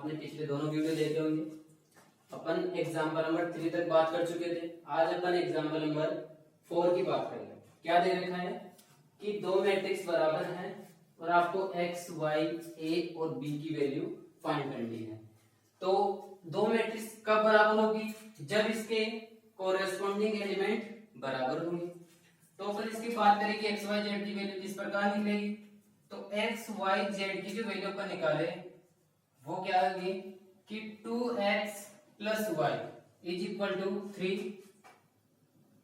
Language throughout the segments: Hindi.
आपने पिछले दोनों वीडियो देखे होंगे। अपन एग्जाम्पल नंबर 3 तक बात कर चुके थे। आज अपन एग्जाम्पल नंबर 4 की बात करेंगे। क्या दे रखा है कि दो मैट्रिक्स बराबर हैं और आपको x, y, a और b की वैल्यू फाइंड करनी है। तो दो मैट्रिक्स कब बराबर होगी? जब इसके कोरेस्पोंडिंग एलिमेंट बराबर होंगे। तो अपन इसकी बात करें कि x, y, z की वैल्यू किस प्रकार निकलेगी। तो x, y, z की जो वैल्यू अपन निकाले वो क्या होगी कि 2x plus y is equal to 3,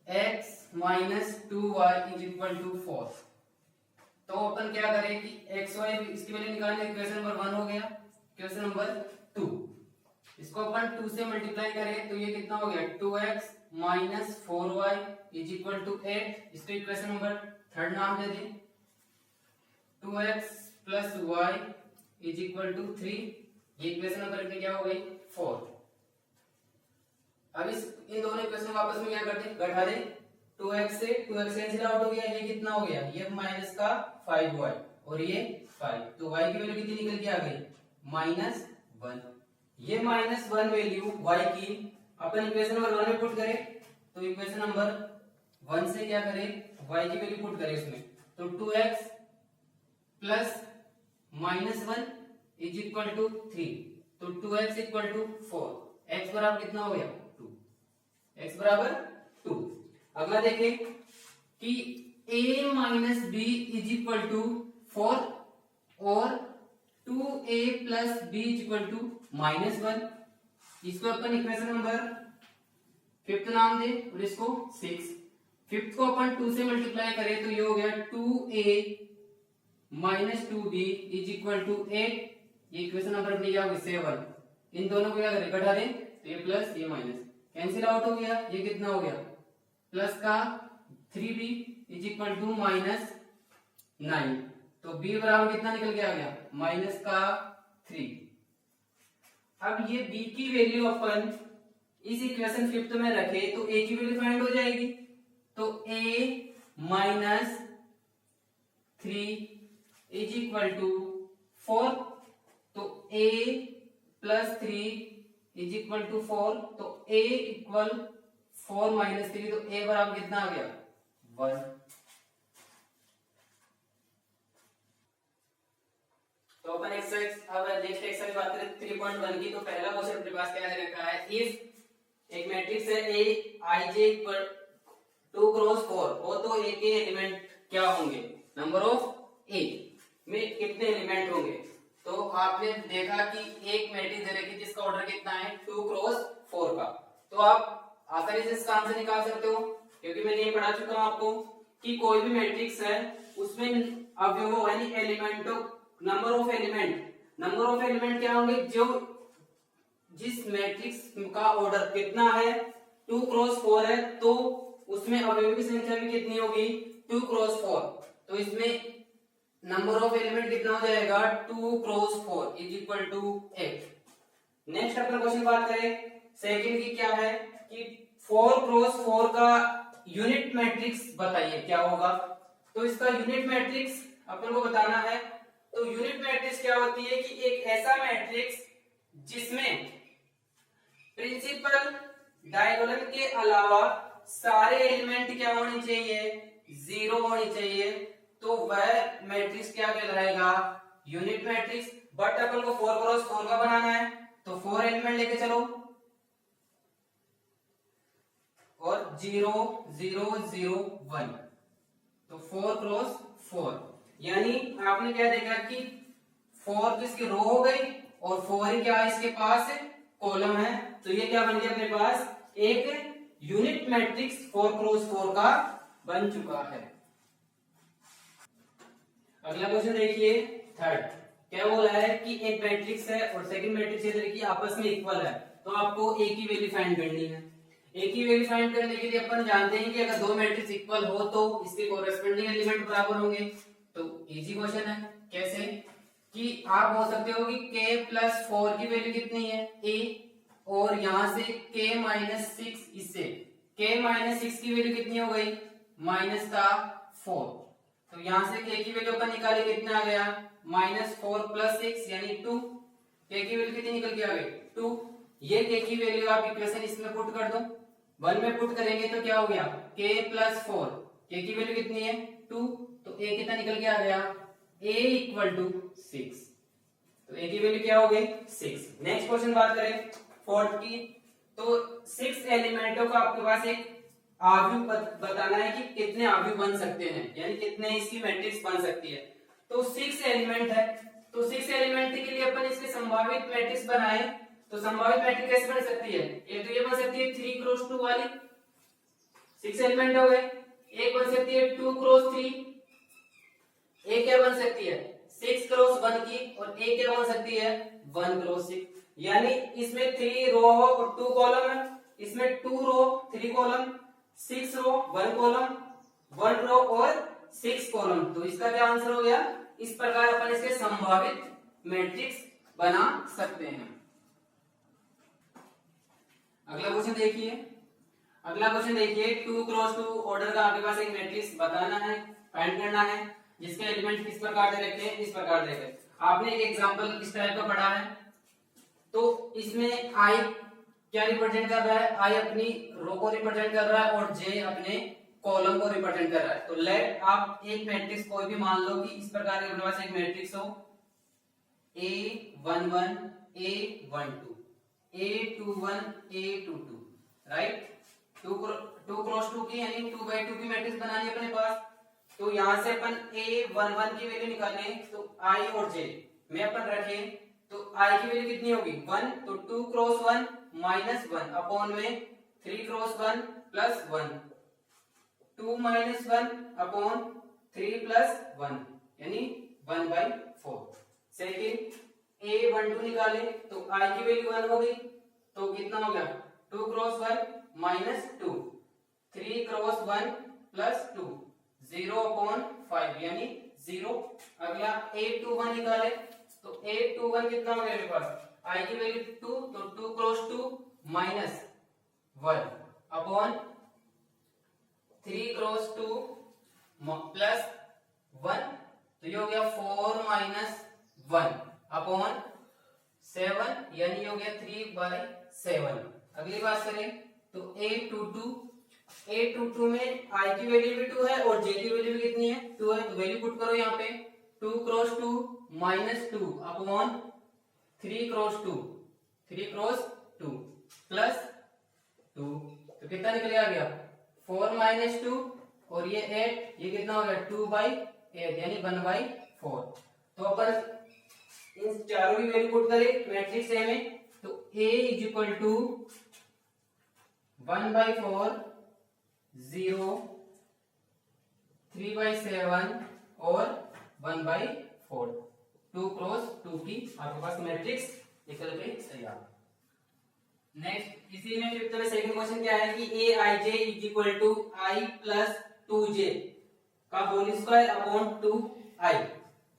x minus 2y is equal to 4। तो अपन क्या करें कि x, y इसकी वैल्यू निकालने, इक्वेशन नंबर 1 हो गया। इक्वेशन नंबर 2, इसको अपन 2 से मल्टीप्लाई करें तो ये कितना हो गया 2x minus 4y is equal to 8। इसको इक्वेशन नंबर 3 नाम दे दें। 2x plus y is equal to 3, ये इक्वेशन नंबर क्या हो गई 4। अब इन दोनों इक्वेशन को आपस में क्या करते हैं, घटा दें। 2x से 2x कैंसिल आउट हो गया, ये कितना हो गया, ये माइनस का 5y और ये 5। तो y की वैल्यू कितनी निकल के आ गई -1। ये -1 वैल्यू y की अपन इक्वेशन नंबर 1 में पुट करें तो इक्वेशन नंबर 1 से क्या करें, y की वैल्यू पुट करें इसमें। तो 2x plus -1 is equal to 3। तो 2x इक्वल टू 4। x बराबर कितना हो गया 2। x बराबर 2। अगला देखें कि a minus B is equal to 4 और 2a plus B is equal to -1। इसको अपन इक्वेशन नंबर 5 नाम दे और इसको 6। 5 को अपन 2 से मल्टीप्लाई करें तो ये हो गया 2a minus 2b is equal to 8। ये इक्वेशन नंबर अपनी क्या होगी 7। इन दोनों को क्या करें, घटा दें तो ये प्लस ये माइनस कैंसिल आउट हो गया। ये कितना हो गया प्लस का 3b इज इक्वल टू -9। तो b बराबर कितना निकल के आ गया माइनस का 3। अब ये b की वैल्यू अपन इस इक्वेशन 5 में रखे तो a की वैल्यू फाइंड हो जाएगी। तो a minus 3 is equal to 4। तो a plus 3 is equal to 4। तो a इक्वल 4 माइनस 3, तो a बराबर कितना आ गया 1। तो अपन एक्सरसाइज, अब नेक्स्ट एक्सरसाइज बात करें 3.1 की। तो पहला क्वेश्चन अपने पास क्या दे रखा है, इफ एक मैट्रिक्स है a ij इक्वल 2 क्रॉस 4 हो तो a के एलिमेंट क्या होंगे, नंबर ऑफ a में कितने एलिमेंट होंगे। तो आपने देखा कि एक मैट्रिक्स दे रखी जिसका ऑर्डर कितना है 2 क्रॉस 4 का। तो आप आसानी से इसका आंसर निकाल सकते हो, क्योंकि मैंने ये पढ़ा चुका हूं आपको कि कोई भी मैट्रिक्स है उसमें अवयवों यानी एलिमेंटों, नंबर ऑफ एलिमेंट क्या होंगे, जो जिस मैट्रिक्स का ऑर्डर कितना है 2 क्रॉस 4 है तो उसमें अवयवों की संख्या भी कितनी होगी 2 क्रॉस 4। तो इसमें नंबर ऑफ एलिमेंट कितना हो जाएगा 2 cross 4 is equal to 8। Next अपन क्वेश्चन बात करें सेकंड की, क्या है कि 4 क्रॉस 4 का यूनिट मैट्रिक्स बताइए क्या होगा। तो इसका यूनिट मैट्रिक्स अपन को बताना है। तो यूनिट मैट्रिक्स क्या होती है कि एक ऐसा मैट्रिक्स जिसमें प्रिंसिपल डायगोनल के अलावा सारे एलिमेंट क्या होने चाहिए 0 होने चाहिए, तो वह मैट्रिक्स क्या कहलाएगा यूनिट मैट्रिक्स। बट अपन को 4 क्रॉस 4 का बनाना है तो 4 एलिमेंट लेके चलो और 0 0 0 1। तो 4 क्रॉस 4 यानी आपने क्या देखा कि 4 तो इसकी रो हो गई और 4 ही क्या है इसके पास कॉलम है। तो ये क्या बन गया अपने पास एक यूनिट मैट्रिक्स 4 क्रॉस 4 का बन चुका है। अगला क्वेश्चन देखिए थर्ड, क्या बोला है कि एक मैट्रिक्स है और सेकंड मैट्रिक्स ये देखिए आपस में इक्वल है, तो आपको ए की वैल्यू फाइंड करनी है। ए की वैल्यू फाइंड करने के लिए अपन जानते हैं कि अगर दो मैट्रिक्स इक्वल हो तो इसके कोरेस्पोंडिंग एलिमेंट बराबर होंगे। तो इजी क्वेश्चन है, कैसे कि आप बोल सकते हो कि k प्लस 4 की वैल्यू कितनी है a, और यहां से k माइनस 6, इससे k माइनस 6 की वैल्यू कितनी हो गई माइनस का 4। तो यहां से k की वैल्यू अपन निकाले कितना आ गया -4 + 6 यानी 2। के की वैल्यू कितनी निकल के आ गई 2। ये के की वैल्यू आप इक्वेशन इसमें पुट कर दो, 1 में पुट करेंगे तो क्या हो गया k प्लस 4, के की वैल्यू कितनी है 2, तो a कितना निकल के आ गया a इक्वल टू 6, तो a की वैल्यू क्या हो गई 6। नेक्स्ट क्वेश्चन बात करें फोर्थ की, तो 6 एलिमेंटों का आपके पास एक आव्यूह बताना है कि कितने आव्यूह बन सकते हैं, यानी कितने इसकी मैट्रिक्स बन सकती है। तो 6 एलिमेंट है, तो 6 एलिमेंट के लिए अपन इसके संभावित मैट्रिक्स बनाए, तो संभावित मैट्रिक्स कैसे बन सकती है, एक तो ये बन सकती है 3 क्रॉस 2 वाली, 6 एलिमेंट हो गए। एक बन सकती है 2 क्रॉस 3, एक क्या बन सकती है 6 क्रॉस 1 की, और एक क्या बन सकती है 1 क्रॉस 6, यानी इसमें 3 रो और 2 कॉलम है, इसमें 2 रो 3 कॉलम, 6 रो 1 कॉलम, 1 रो और 6 कॉलम। तो इसका क्या आंसर हो गया, इस प्रकार अपन इसके संभावित मैट्रिक्स बना सकते हैं। अगला क्वेश्चन देखिए, अगला क्वेश्चन देखिए 2 क्रॉस 2 ऑर्डर का आपके पास एक मैट्रिक्स बताना है, फाइंड करना है, जिसके एलिमेंट किस प्रकार से रखे हैं, इस प्रकार से रखे। आपने एक एग्जांपल इस टाइप का पढ़ा है, तो इसमें i क्या रिप्रेजेंट कर रहा है, i अपनी रो को रिप्रेजेंट कर रहा है और j अपने कॉलम को रिप्रेजेंट कर रहा है। तो लेट आप एक मैट्रिक्स कोई भी मान लो कि इस प्रकार के अपने पास एक मैट्रिक्स हो a11 a12 a21 a22, right. 2 cross 2 की यानी 2/2 की मैट्रिक्स बनानी है अपने पास। तो यहां से अपन a11 की वैल्यू निकालें, तो i और j में अपन रखें, तो i की वैल्यू कितनी होगी 1, तो 2 क्रॉस 1 माइनस 1 अपॉन में 3 cross 1 plus 1, 2 minus 1 upon 3 plus 1 यानी 1/4। सेकंड a12 निकाले, तो i की वैल्यू 1 हो गई, तो कितना हो गया 2 cross 1 minus 2, 3 cross 1 plus 2, 0 upon 5 यानी 0। अगला a21 निकाले, तो a21 कितना हो गया मेरे पास, i की वैल्यू 2, तो 2 cross 2 minus 1 upon 3 cross 2 plus 1, तो ये हो गया 4 माइनस 1 अपॉन 7 यानी हो गया 3/7। अगली बात करें तो a22 में i की वैल्यू भी 2 है और j की वैल्यू भी कितनी है 2 है, तो वैल्यू पुट करो यहाँ पे 2 cross 2 minus 2 upon 3 cross 2 plus 2, तो कितना निकल गया 4 माइनस 2 और ये 8, ये कितना हो गया 2/8 यानी 1/4। तो अपन इन चारों की वैल्यू पुट करें मैट्रिक्स ए में, तो a इज इक्वल टू 1/4 0 3/7 और 1/4, 2 क्रॉस 2 की आपके पास मैट्रिक्स निकल के तैयार। नेक्स्ट इसी में फिफ्थ में सेकंड क्वेश्चन क्या है कि aij is equal to i plus 2j का होल स्क्वायर अपॉन 2i।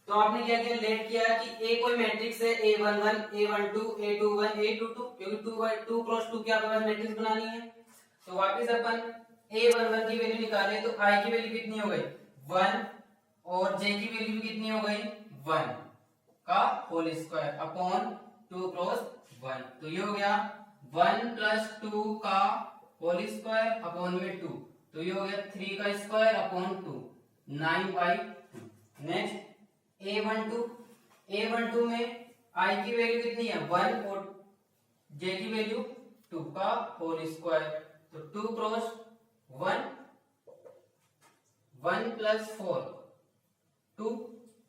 तो आपने क्या किया, लेट किया कि a कोई मैट्रिक्स है a11 a12 a21 a22, क्योंकि 2 क्रॉस 2 की आपके पास मैट्रिक्स बनानी है। तो वापस अपन a11 की वैल्यू निकाले, तो i की वैल्यू कितनी हो गई 1 और j की वैल्यू भी कितनी हो गई 1 का होल स्क्वायर अपॉन 2 क्रॉस 1, तो ये हो गया 1 प्लस 2 का होल स्क्वायर अपॉन में 2, तो ये हो गया 3 का स्क्वायर अपॉन 2 9/2। नेक्स्ट a12 में i की वैल्यू कितनी है 1 और j की वैल्यू 2 का होल स्क्वायर, तो 2 क्रॉस 1 प्लस 4 2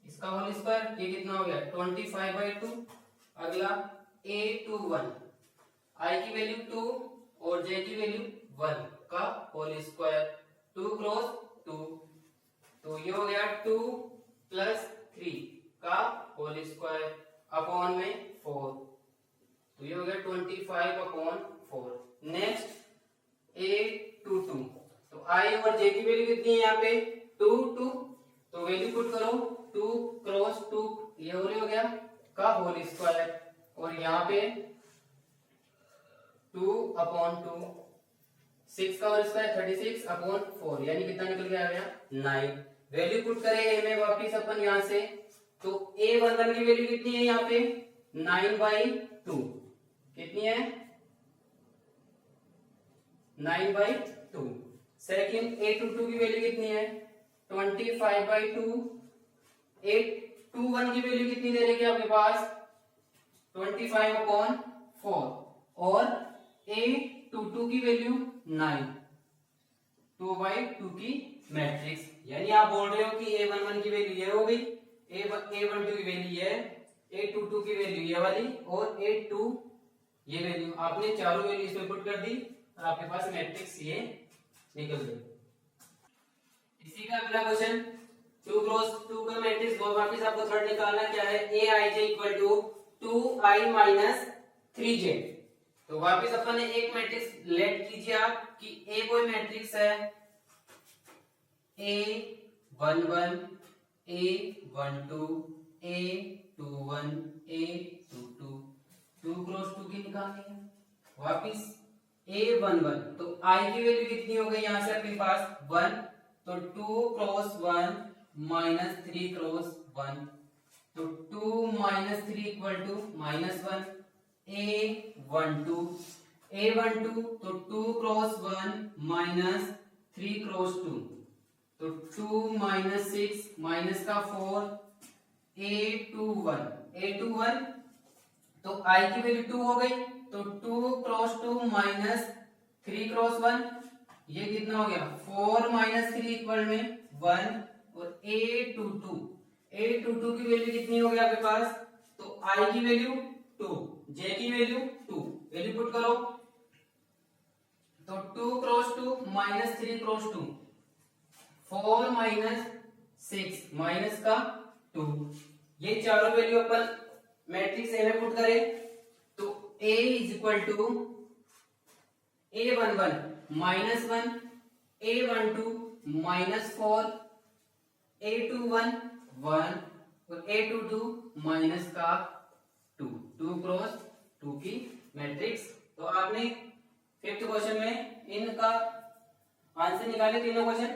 इसका होल स्क्वायर, ये कितना हो गया 25/2। अगला a21 i की वैल्यू 2 और j की वैल्यू 1 का होल स्क्वायर, 2 क्रॉस 2, तो ये हो गया 2 प्लस 3 का होल स्क्वायर अपॉन में 4, तो ये हो गया 25/4। नेक्स्ट a22, तो i और j की वैल्यू कितनी है यहाँ पे 2 2, तो वैल्यू पुट करो 2 क्रॉस 2 ये हो गया का होल स्क्वायर, और यहाँ पे 2/2 6 का होल स्क्वायर 36/4 यानी कितना निकल के आ गया 9। वैल्यू पुट करें a में वापिस अपन यहाँ से, तो a11 की वैल्यू कितनी है यहाँ पे 9/2 कितनी है 9/2। सेकंड A22 की वैल्यू कितनी है 25/2। A21 की वैल्यू कितनी दे रखी है आपके पास 25/4 और A22 की वैल्यू 9 2/2 की मैट्रिक्स। यानी आप बोल रहे हो कि A11 की वैल्यू ये हो गई, A12 की वैल्यू है, A22 की वैल्यू ये वाली और A2 ये वैल्यू। आपने चारों वैल्यू इसमें पुट कर दी और आपके पास मैट्रिक्स ये निकल गई। इसी का अगला क्वेश्चन 2x2 का मैट्रिक्स और वापस आपको थर्ड निकालना क्या है Aij equal to 2i minus 3j। तो वापस अपन ने एक मैट्रिक्स लेट कीजिए आप कि A कोई मैट्रिक्स है A11 A12 A21 A22 2x2 की निकालनी है। वापिस A11 तो I की वैल्यू कितनी हो गई यहां से अपने पास 1 तो 2x1 माइनस 3x1 तो 2 माइनस 3 इक्वल टू -1। A12 तो 2x1 माइनस 3x2 तो 2 माइनस 6 माइनस का 4। A21 तो I की वैल्यू 2 हो गई तो 2x2 माइनस 3x1 ये कितना हो गया 4 माइनस 3 इक्वल में 1। और A22 की वैल्यू कितनी हो गई आपके पास तो I की वैल्यू 2 J की वैल्यू 2 वैल्यू पुट करो तो 2x2 minus 3x2 4 minus 6 minus का 2 ये चारों वैल्यू अपन मैट्रिक्स ए में पुट करें तो A is equal to A11 -1 A12 -4 A21 1 और A22 माइनस का 2 2x2 की मैट्रिक्स। तो आपने फिफ्थ क्वेश्चन में इनका आंसर निकाले तीनों क्वेश्चन।